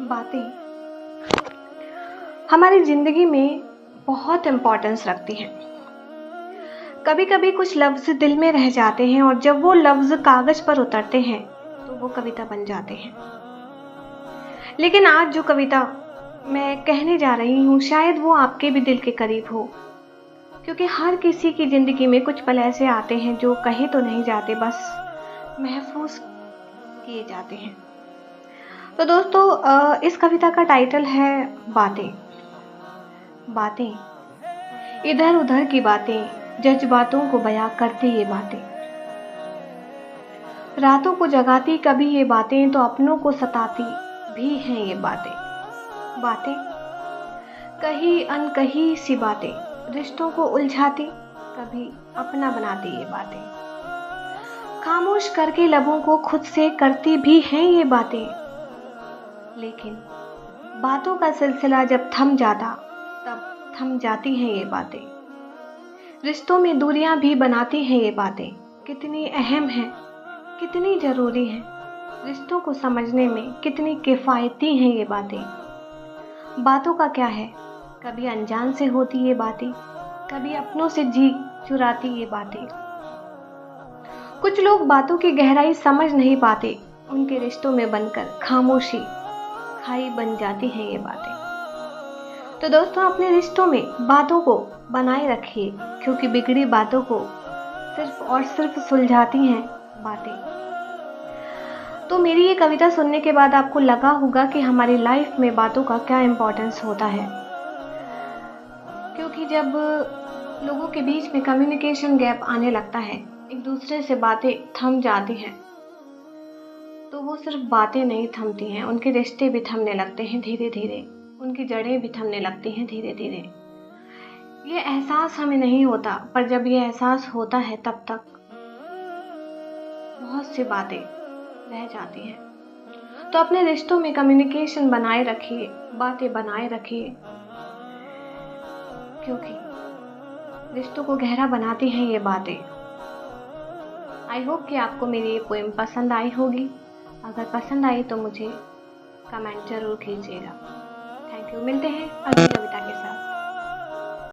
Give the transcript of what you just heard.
बातें हमारी ज़िंदगी में बहुत इम्पोर्टेंस रखती हैं। कभी कभी कुछ लफ्ज़ दिल में रह जाते हैं और जब वो लफ्ज़ कागज़ पर उतरते हैं तो वो कविता बन जाते हैं। लेकिन आज जो कविता मैं कहने जा रही हूँ शायद वो आपके भी दिल के करीब हो, क्योंकि हर किसी की ज़िंदगी में कुछ पल ऐसे आते हैं जो कहे तो नहीं जाते, बस महफूज किए जाते हैं। तो दोस्तों, इस कविता का टाइटल है बातें। बातें, इधर उधर की बातें, जज्बातों को बयां करती ये बातें, रातों को जगाती कभी ये बातें तो अपनों को सताती भी हैं ये बातें। बातें, कही अनकही सी बातें, रिश्तों को उलझाती कभी अपना बनाती ये बातें, खामोश करके लबों को खुद से करती भी हैं ये बातें। लेकिन बातों का सिलसिला जब थम जाता तब थम जाती हैं ये बातें, रिश्तों में दूरियां भी बनाती हैं ये बातें। कितनी अहम है, कितनी ज़रूरी है, रिश्तों को समझने में कितनी किफ़ायती हैं ये बातें। बातों का क्या है, कभी अनजान से होती ये बातें, कभी अपनों से जी चुराती ये बातें। कुछ लोग बातों की गहराई समझ नहीं पाते, उनके रिश्तों में बनकर खामोशी खाई बन जाती हैं ये बातें। तो दोस्तों, अपने रिश्तों में बातों को बनाए रखिए, क्योंकि बिगड़ी बातों को सिर्फ और सिर्फ सुलझाती हैं बातें। तो मेरी ये कविता सुनने के बाद आपको लगा होगा कि हमारी लाइफ में बातों का क्या इम्पोर्टेंस होता है, क्योंकि जब लोगों के बीच में कम्युनिकेशन गैप आने लगता है, एक दूसरे से बातें थम जाती हैं, तो वो सिर्फ बातें नहीं थमती हैं, उनके रिश्ते भी थमने लगते हैं धीरे धीरे, उनकी जड़ें भी थमने लगती हैं धीरे धीरे। ये एहसास हमें नहीं होता, पर जब ये एहसास होता है तब तक बहुत सी बातें रह जाती हैं। तो अपने रिश्तों में कम्युनिकेशन बनाए रखिए, बातें बनाए रखिए, क्योंकि रिश्तों को गहरा बनाती हैं ये बातें। आई होप कि आपको मेरी ये पोएम पसंद आई होगी। अगर पसंद आई तो मुझे कमेंट जरूर कीजिएगा। Thank you. मिलते हैं अगली कविता के साथ।